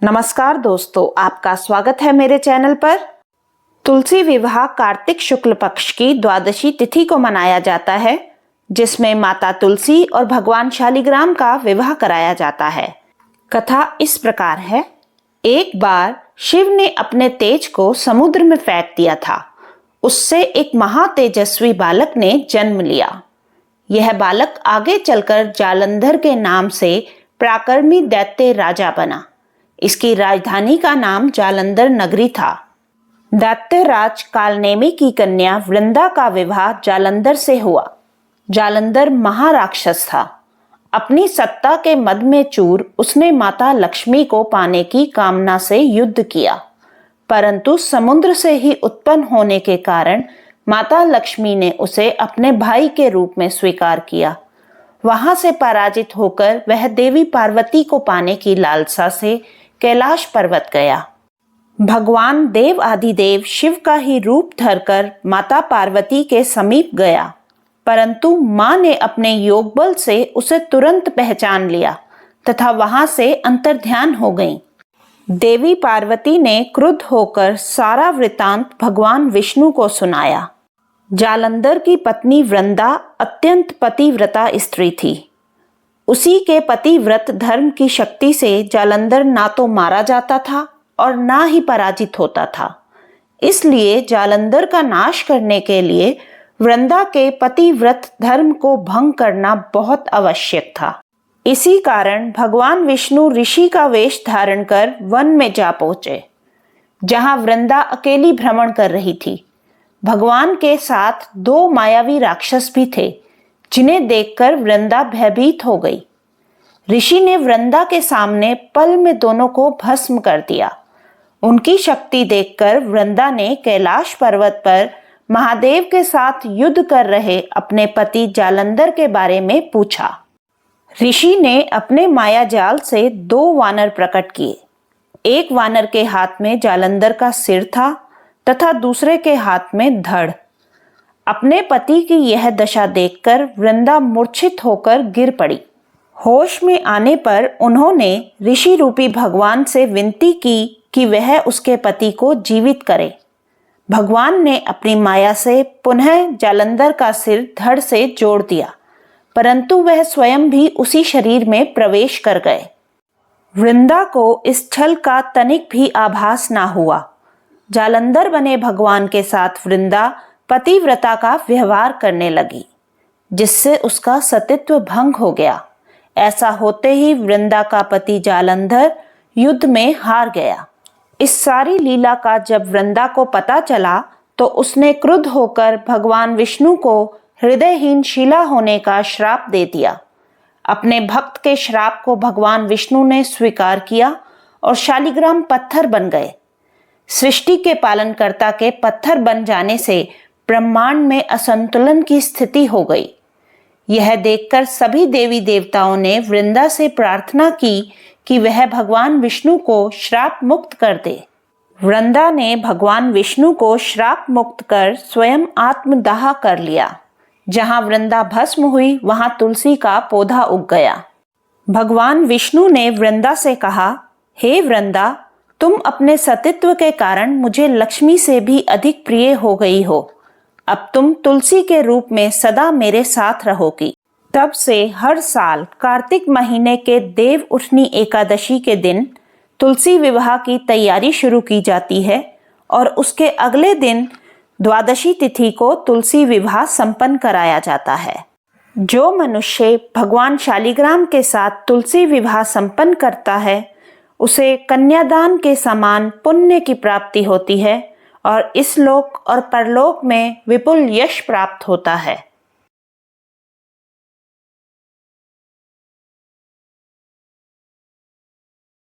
नमस्कार दोस्तों, आपका स्वागत है मेरे चैनल पर। तुलसी विवाह कार्तिक शुक्ल पक्ष की द्वादशी तिथि को मनाया जाता है, जिसमें माता तुलसी और भगवान शालिग्राम का विवाह कराया जाता है। कथा इस प्रकार है। एक बार शिव ने अपने तेज को समुद्र में फेंक दिया था। उससे एक महातेजस्वी बालक ने जन्म लिया। यह बालक आगे चलकर जालंधर के नाम से पराक्रमी दैत्य राजा बना। इसकी राजधानी का नाम जालंधर नगरी था। दैत्यराज कालनेमी की कन्या वृंदा का विवाह जालंधर से हुआ। जालंधर महाराक्षस था। अपनी सत्ता के मद में चूर उसने माता लक्ष्मी को पाने की कामना से युद्ध किया, परंतु समुद्र से ही उत्पन्न होने के कारण माता लक्ष्मी ने उसे अपने भाई के रूप में स्वीकार किया। वहां से पराजित होकर वह देवी पार्वती को पाने की लालसा से कैलाश पर्वत गया। भगवान देव आदिदेव शिव का ही रूप धरकर माता पार्वती के समीप गया, परंतु मां ने अपने योग बल से उसे तुरंत पहचान लिया तथा वहां से अंतर्ध्यान हो गईं। देवी पार्वती ने क्रुद्ध होकर सारा वृतांत भगवान विष्णु को सुनाया। जालंधर की पत्नी वृंदा अत्यंत पतिव्रता स्त्री थी। उसी के पतिव्रत धर्म की शक्ति से जालंधर ना तो मारा जाता था और ना ही पराजित होता था। इसलिए जालंधर का नाश करने के लिए वृंदा के पतिव्रत धर्म को भंग करना बहुत आवश्यक था। इसी कारण भगवान विष्णु ऋषि का वेश धारण कर वन में जा पहुंचे, जहां वृंदा अकेली भ्रमण कर रही थी। भगवान के साथ दो मायावी राक्षस भी थे, जिन्हें देखकर वृंदा भयभीत हो गई। ऋषि ने वृंदा के सामने पल में दोनों को भस्म कर दिया। उनकी शक्ति देखकर वृंदा ने कैलाश पर्वत पर महादेव के साथ युद्ध कर रहे अपने पति जालंधर के बारे में पूछा। ऋषि ने अपने माया जाल से दो वानर प्रकट किए। एक वानर के हाथ में जालंधर का सिर था तथा दूसरे के हाथ में धड़। अपने पति की यह दशा देखकर वृंदा मूर्छित होकर गिर पड़ी। होश में आने पर उन्होंने ऋषि रूपी भगवान से विनती की कि वह उसके पति को जीवित करे। भगवान ने अपनी माया से पुनः जालंधर का सिर धड़ से जोड़ दिया, परंतु वह स्वयं भी उसी शरीर में प्रवेश कर गए। वृंदा को इस छल का तनिक भी आभास ना हुआ। जालंधर बने भगवान के साथ वृंदा पतिव्रता का व्यवहार करने लगी, जिससे उसका सतीत्व भंग हो गया। ऐसा होते ही वृंदा का पति जालंधर युद्ध में हार गया। इस सारी लीला का जब वृंदा को पता चला तो उसने क्रुद्ध होकर भगवान विष्णु को हृदयहीन शिला होने का श्राप दे दिया। अपने भक्त के श्राप को भगवान विष्णु ने स्वीकार किया और शालिग्राम पत्थर बन गए। सृष्टि के पालनकर्ता के पत्थर बन जाने से ब्रह्मांड में असंतुलन की स्थिति हो गई। यह देखकर सभी देवी देवताओं ने वृंदा से प्रार्थना की कि वह भगवान विष्णु को श्राप मुक्त कर दे। वृंदा ने भगवान विष्णु को श्राप मुक्त कर स्वयं आत्मदाह कर लिया। जहां वृंदा भस्म हुई वहां तुलसी का पौधा उग गया। भगवान विष्णु ने वृंदा से कहा, हे वृंदा, तुम अपने सतीत्व के कारण मुझे लक्ष्मी से भी अधिक प्रिय हो गई हो। अब तुम तुलसी के रूप में सदा मेरे साथ रहोगी। तब से हर साल कार्तिक महीने के देव उठनी एकादशी के दिन तुलसी विवाह की तैयारी शुरू की जाती है और उसके अगले दिन द्वादशी तिथि को तुलसी विवाह संपन्न कराया जाता है। जो मनुष्य भगवान शालिग्राम के साथ तुलसी विवाह संपन्न करता है, उसे कन्यादान के समान पुण्य की प्राप्ति होती है और इस लोक और परलोक में विपुल यश प्राप्त होता है।